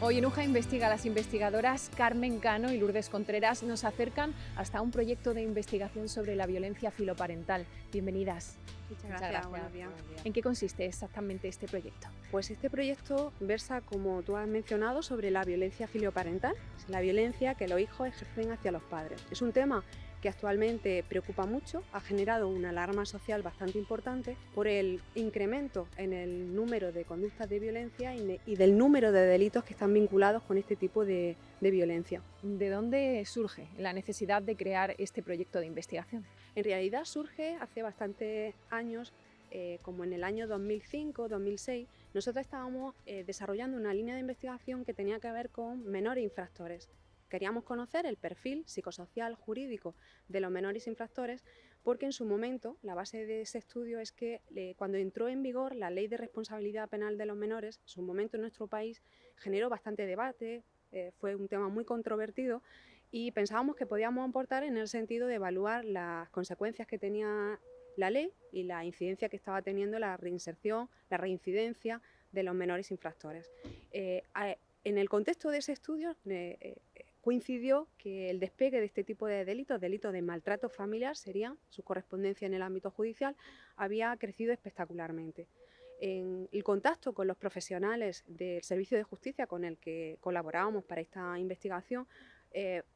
Hoy en UJA Investiga, las investigadoras Carmen Cano y Lourdes Contreras nos acercan hasta un proyecto de investigación sobre la violencia filoparental. Bienvenidas. Muchas gracias. Buenos días. ¿En qué consiste exactamente este proyecto? Pues este proyecto versa, como tú has mencionado, sobre la violencia filioparental, la violencia que los hijos ejercen hacia los padres. Es un tema que actualmente preocupa mucho, ha generado una alarma social bastante importante por el incremento en el número de conductas de violencia y del número de delitos que están vinculados con este tipo de violencia. ¿De dónde surge la necesidad de crear este proyecto de investigación? En realidad surge hace bastantes años, como en el año 2005-2006, nosotros estábamos desarrollando una línea de investigación que tenía que ver con menores infractores. Queríamos conocer el perfil psicosocial jurídico de los menores infractores porque en su momento la base de ese estudio es que cuando entró en vigor la Ley de Responsabilidad Penal de los Menores, en su momento en nuestro país generó bastante debate, fue un tema muy controvertido y pensábamos que podíamos aportar en el sentido de evaluar las consecuencias que tenía la ley y la incidencia que estaba teniendo la reinserción, la reincidencia de los menores infractores. En el contexto de ese estudio coincidió que el despegue de este tipo de delitos de maltrato familiar, sería su correspondencia en el ámbito judicial, había crecido espectacularmente. En el contacto con los profesionales del Servicio de Justicia con el que colaborábamos para esta investigación,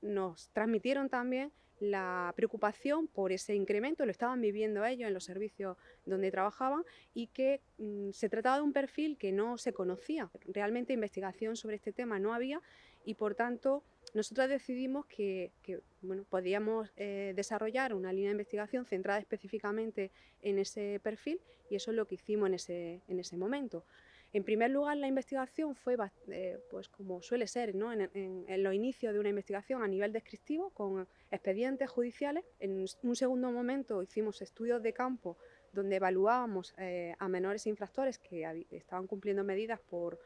nos transmitieron también la preocupación por ese incremento, lo estaban viviendo ellos en los servicios donde trabajaban y que se trataba de un perfil que no se conocía. Realmente investigación sobre este tema no había y por tanto nosotros decidimos que podíamos desarrollar una línea de investigación centrada específicamente en ese perfil y eso es lo que hicimos en ese momento. En primer lugar, la investigación fue, pues como suele ser, ¿no? en los inicios de una investigación a nivel descriptivo, con expedientes judiciales. En un segundo momento hicimos estudios de campo donde evaluábamos a menores infractores que estaban cumpliendo medidas por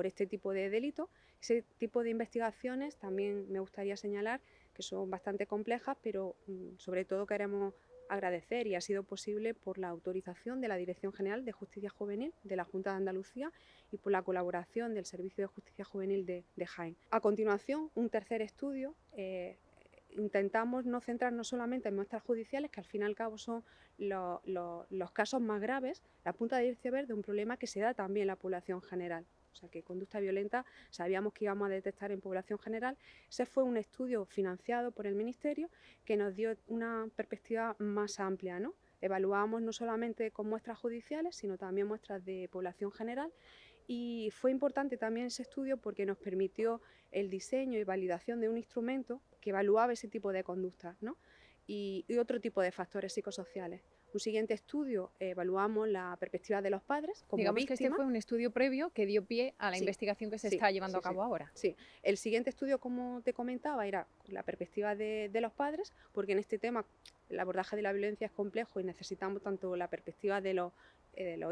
este tipo de delitos. Ese tipo de investigaciones también me gustaría señalar que son bastante complejas, pero sobre todo queremos agradecer y ha sido posible por la autorización de la Dirección General de Justicia Juvenil de la Junta de Andalucía y por la colaboración del Servicio de Justicia Juvenil de Jaén. A continuación, un tercer estudio. Intentamos no centrarnos solamente en muestras judiciales, que al fin y al cabo son los casos más graves, la punta del iceberg de un problema que se da también en la población general. O sea, que conducta violenta sabíamos que íbamos a detectar en población general. Ese fue un estudio financiado por el Ministerio que nos dio una perspectiva más amplia, ¿no? Evaluábamos no solamente con muestras judiciales, sino también muestras de población general. Y fue importante también ese estudio porque nos permitió el diseño y validación de un instrumento que evaluaba ese tipo de conductas, ¿no? y otro tipo de factores psicosociales. Un siguiente estudio, evaluamos la perspectiva de los padres como Digamos que este víctimas. fue un estudio previo que dio pie a la investigación que se está llevando a cabo ahora. Sí, el siguiente estudio, como te comentaba, era la perspectiva de los padres, porque en este tema el abordaje de la violencia es complejo y necesitamos tanto la perspectiva de los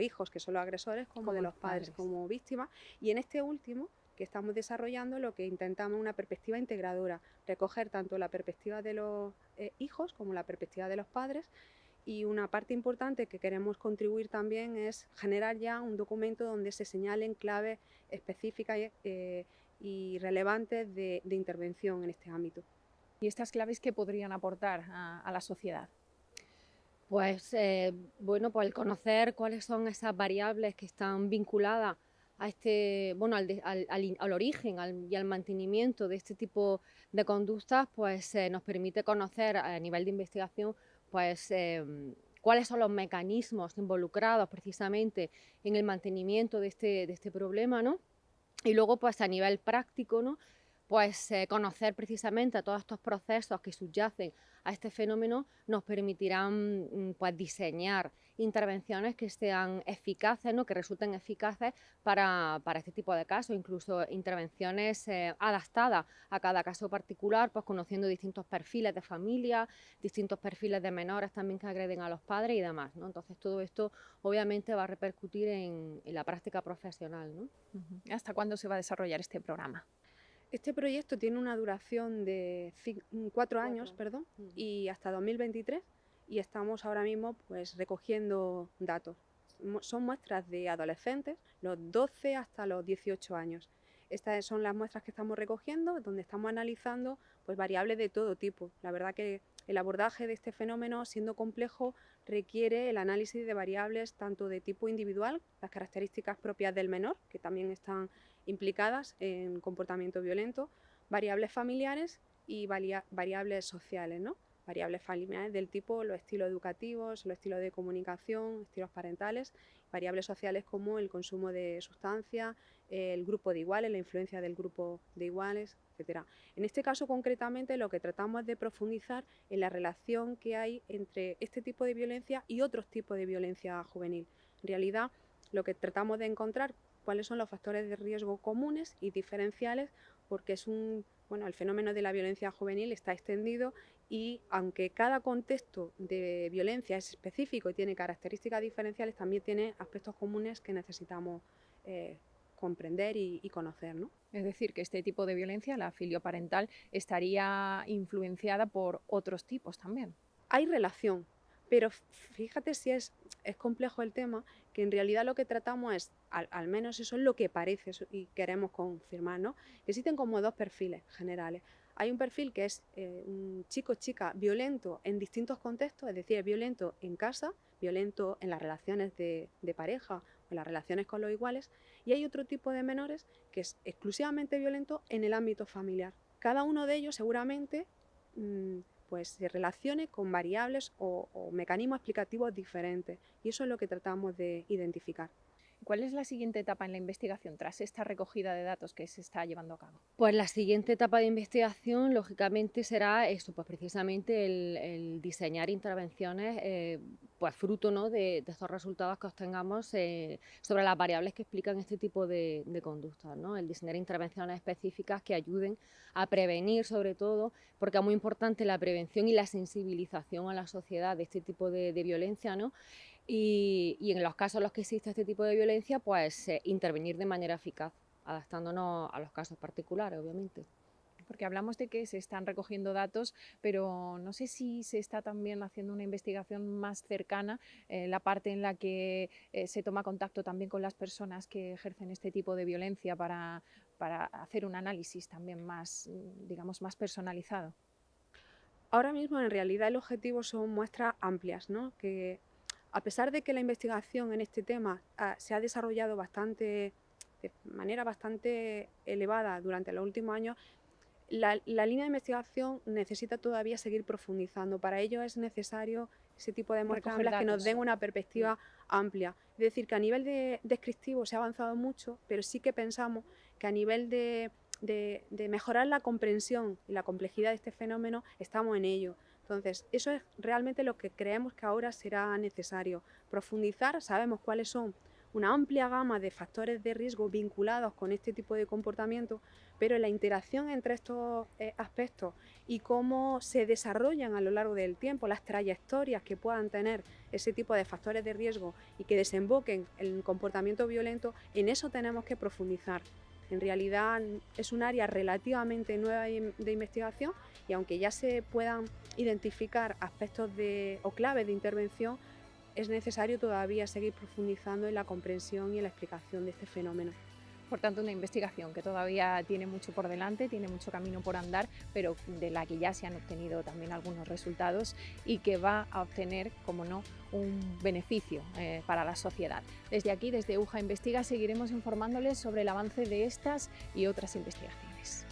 hijos, que son los agresores, como de los padres como víctimas. Y en este último que estamos desarrollando, lo que intentamos es una perspectiva integradora, recoger tanto la perspectiva de los hijos como la perspectiva de los padres. Y una parte importante que queremos contribuir también es generar ya un documento donde se señalen claves específicas y relevantes de intervención en este ámbito. ¿Y estas claves qué podrían aportar a la sociedad? Pues bueno, pues el conocer cuáles son esas variables que están vinculadas a este, bueno, al origen y al mantenimiento de este tipo de conductas, pues nos permite conocer a nivel de investigación, pues cuáles son los mecanismos involucrados precisamente en el mantenimiento de este problema, ¿no? Y luego, pues a nivel práctico, ¿no? Pues conocer precisamente a todos estos procesos que subyacen a este fenómeno nos permitirán pues, diseñar intervenciones que sean eficaces, ¿no? Que resulten eficaces para este tipo de casos, incluso intervenciones adaptadas a cada caso particular, pues conociendo distintos perfiles de familia, distintos perfiles de menores también que agreden a los padres y demás, ¿no? Entonces todo esto obviamente va a repercutir en la práctica profesional, ¿no? ¿Hasta cuándo se va a desarrollar este programa? Este proyecto tiene una duración de 4 años, y hasta 2023, y estamos ahora mismo pues recogiendo datos. Son muestras de adolescentes, los 12 hasta los 18 años. Estas son las muestras que estamos recogiendo, donde estamos analizando pues, variables de todo tipo. La verdad que el abordaje de este fenómeno, siendo complejo, requiere el análisis de variables tanto de tipo individual, las características propias del menor, que también están implicadas en comportamiento violento, variables familiares y variables sociales, ¿no? Variables familiares del tipo los estilos educativos, los estilos de comunicación, estilos parentales, variables sociales como el consumo de sustancias, el grupo de iguales, la influencia del grupo de iguales, etcétera. En este caso concretamente lo que tratamos es de profundizar en la relación que hay entre este tipo de violencia y otros tipos de violencia juvenil. En realidad lo que tratamos de encontrar cuáles son los factores de riesgo comunes y diferenciales, porque el fenómeno de la violencia juvenil está extendido y aunque cada contexto de violencia es específico y tiene características diferenciales, también tiene aspectos comunes que necesitamos comprender y conocer, ¿no? Es decir, que este tipo de violencia, la filioparental, estaría influenciada por otros tipos también. Hay relación, pero fíjate si es complejo el tema, que en realidad lo que tratamos es, al menos eso es lo que parece y queremos confirmar, ¿no? Existen como dos perfiles generales. Hay un perfil que es un chico o chica violento en distintos contextos, es decir, es violento en casa, violento en las relaciones de pareja o en las relaciones con los iguales, y hay otro tipo de menores que es exclusivamente violento en el ámbito familiar. Cada uno de ellos seguramente pues se relacione con variables o mecanismos explicativos diferentes, y eso es lo que tratamos de identificar. ¿Cuál es la siguiente etapa en la investigación tras esta recogida de datos que se está llevando a cabo? Pues la siguiente etapa de investigación, lógicamente, será esto, pues precisamente el diseñar intervenciones, pues fruto, ¿no?, de estos resultados que obtengamos sobre las variables que explican este tipo de conductas, ¿no? El diseñar intervenciones específicas que ayuden a prevenir, sobre todo, porque es muy importante la prevención y la sensibilización a la sociedad de este tipo de violencia, ¿no? Y en los casos en los que existe este tipo de violencia, pues intervenir de manera eficaz, adaptándonos a los casos particulares, obviamente. Porque hablamos de que se están recogiendo datos, pero no sé si se está también haciendo una investigación más cercana, la parte en la que se toma contacto también con las personas que ejercen este tipo de violencia para hacer un análisis también más, digamos, más personalizado. Ahora mismo en realidad el objetivo son muestras amplias, ¿no? Que a pesar de que la investigación en este tema se ha desarrollado de manera bastante elevada durante los últimos años, la línea de investigación necesita todavía seguir profundizando. Para ello es necesario ese tipo de muestras amplias que nos den una perspectiva amplia. Es decir, que a nivel descriptivo se ha avanzado mucho, pero sí que pensamos que a nivel de mejorar la comprensión y la complejidad de este fenómeno estamos en ello. Entonces, eso es realmente lo que creemos que ahora será necesario. Profundizar, sabemos cuáles son una amplia gama de factores de riesgo vinculados con este tipo de comportamiento, pero la interacción entre estos aspectos y cómo se desarrollan a lo largo del tiempo, las trayectorias que puedan tener ese tipo de factores de riesgo y que desemboquen en comportamiento violento, en eso tenemos que profundizar. En realidad es un área relativamente nueva de investigación y aunque ya se puedan identificar aspectos o claves de intervención, es necesario todavía seguir profundizando en la comprensión y en la explicación de este fenómeno. Por tanto, una investigación que todavía tiene mucho por delante, tiene mucho camino por andar, pero de la que ya se han obtenido también algunos resultados y que va a obtener, como no, un beneficio para la sociedad. Desde aquí, desde UJA Investiga, seguiremos informándoles sobre el avance de estas y otras investigaciones.